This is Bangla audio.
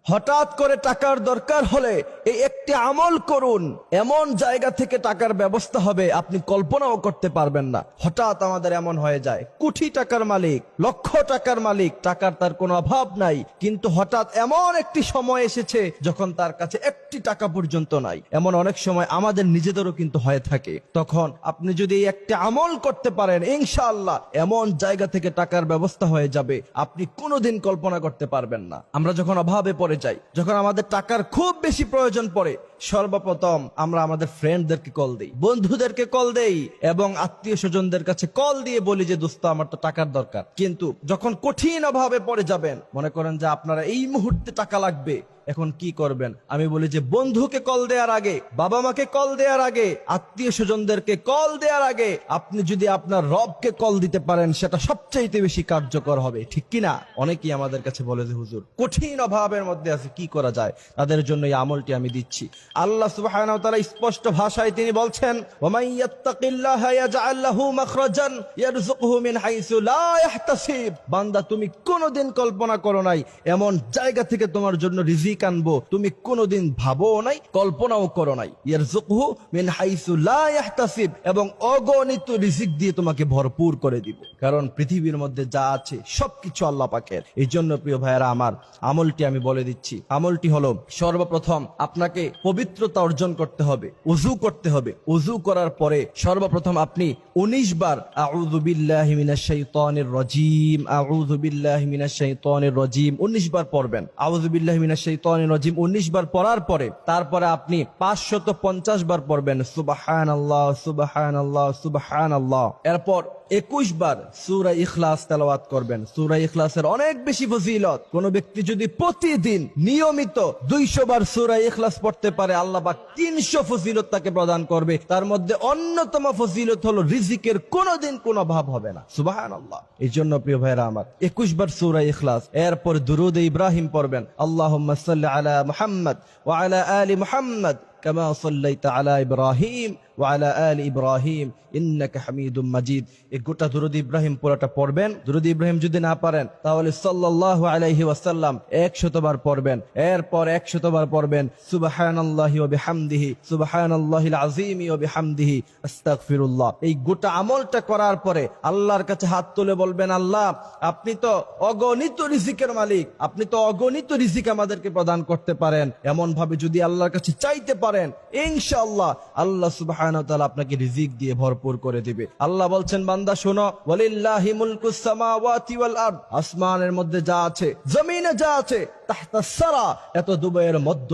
হঠাৎ করে টাকার দরকার হলে এই একটি আমল করুন, এমন জায়গা থেকে টাকার ব্যবস্থা হবে আপনি কল্পনাও করতে পারবেন না। হঠাৎ আমাদের এমন হয়ে যায়, কোটি টাকার মালিক, লক্ষ টাকার মালিক, টাকার তার কোনো অভাব নাই, কিন্তু হঠাৎ এমন একটি সময় এসেছে যখন তার কাছে একটি টাকা পর্যন্ত নাই। এমন অনেক সময় আমাদের নিজেদেরও কিন্তু হয়ে থাকে। তখন আপনি যদি এই একটি আমল করতে পারেন, ইনশাআল্লাহ এমন জায়গা থেকে টাকার ব্যবস্থা হয়ে যাবে আপনি কোনোদিন কল্পনা করতে পারবেন না। আমরা যখন অভাবে পড়ে যাই, যখন আমাদের টাকার খুব বেশি প্রয়োজন পড়ে, সর্বপ্রথম আমরা আমাদের ফ্রেন্ডদেরকে কল দেই, বন্ধুদেরকে কল দেই এবং আত্মীয় স্বজনদের কাছে কল দিয়ে বলি যে দোস্ত আমার তো টাকার দরকার। কিন্তু যখন কঠিন অভাবে পড়ে যাবেন, মনে করেন যে আপনারা এই মুহূর্তে টাকা লাগবে, এখন কি করবেন? আমি বলি যে বন্ধুকে কল দেওয়ার আগে, বাবা মাকে কল দেওয়ার আগে, আত্মীয় স্বজনদেরকে কল দেওয়ার আগে আপনি যদি আপনার রবকে কল দিতে পারেন, সেটা সবচেয়ে বেশি কার্যকর হবে, ঠিক কিনা? অনেকেই আমাদের কাছে বলে যে হুজুর কঠিন অভাবের মধ্যে আছে, কি করা যায়? তাদের জন্য এই আমলটি আমি দিচ্ছি। আল্লাহ সুবহানাহু ওয়া তাআলা স্পষ্ট ভাষায় তিনি বলছেন, ওয়ামান ইয়াত্তাকিল্লাহা ইয়াজআল লাহু মাখরাজান ইয়ারযুকহু মিন হাইসু লা ইয়াহতাসিব। বান্দা, তুমি কোনোদিন কল্পনা করো নাই এমন জায়গা থেকে তোমার জন্য রিজিক আনবো, তুমি কোনোদিন ভাবো নাই, কল্পনাও করো নাই। ইয়ারযুকহু মিন হাইসু লা ইয়াহতাসিব, এবং অগণিত রিজিক দিয়ে তোমাকে ভরপুর করে দিব। কারণ পৃথিবীর মধ্যে যা আছে সবকিছু আল্লাহ পাকের। এই জন্য প্রিয় ভাইয়েরা আমার, আমলটি আমি বলে দিচ্ছি। আমলটি হলো, সর্বপ্রথম আপনাকে পবিত্রতা অর্জন করতে হবে, ওযু করতে হবে। ওযু করার পরে সর্বপ্রথম আপনি 19 বার আউযু বিল্লাহি মিনাশ শাইতানির রাজীম, আউযু বিল্লাহি মিনাশ শাইতানির রাজীম 19 বার পড়বেন। আউযু বিল্লাহি মিনাশ শাইতানির রাজীম 19 বার পড়ার পরে তারপরে আপনি 550 বার পড়বেন সুবহানাল্লাহ সুবহানাল্লাহ সুবহানাল্লাহ। এরপর 21 বার সূরা ইখলাস তেলাওয়াত করবেন। সূরা ইখলাসের অনেক বেশি ফজিলত। কোন ব্যক্তি যদি প্রতিদিন নিয়মিত 200 বার সূরা ইখলাস পড়তে পারে, আল্লাহ পাক 300 ফজিলত তাকে প্রদান করবে। তার মধ্যে অন্যতম ফজিলত হলো রিজিকের কোনোদিন কোনো অভাব হবে না। সুবহানাল্লাহ। এই জন্য প্রিয় ভাইরা আমার, 21 বার সূরা ইখলাস, এরপর দুরূদ ইব্রাহিম পড়বেন। আল্লাহুম্মা সাল্লি আলা মুহাম্মদ ওয়া আলা আলি মুহাম্মদ কামা সাল্লাইতা আলা ইব্রাহিম ওয়া আলা আলি ইব্রাহিম ইন্নাকা হামিদুম মাজিদ। এই গোটা দুরূদ ইব্রাহিম পুরোটা পড়বেন। দুরূদ ইব্রাহিম যদি না পারেন তাহলে সাল্লাল্লাহু আলাইহি ওয়াসাল্লাম 100 বার পড়বেন। এরপর 100 বার পড়বেন সুবহানাল্লাহি ওয়া বিহামদিহি সুবহানাল্লাহিল আযীম ওয়া বিহামদিহি আস্তাগফিরুল্লাহ। এই গোটা আমলটা করার পরে আল্লাহর কাছে হাত তুলে বলবেন, আল্লাহ আপনি তো অগণিত রিজিকের মালিক, আপনি তো অগণিত রিজিক আমাদেরকে প্রদান করতে পারেন। এমন ভাবে যদি আল্লাহর কাছে চাইতে পারেন, ইনশাআল্লাহ আল্লাহ সুবহানাহু ওয়া তাআলা আপনাকে রিজিক দিয়ে ভরপুর করে দিবে। আল্লাহ বলছেন, বান্দা শোনো, ওয়ালিল্লাহি মুলকুস সামাওয়াতি ওয়াল আরদ, আসমানের মধ্যে যা আছে, জমিনে যা আছে, তাহতাস সারা, এত দুবাইয়ের মধ্য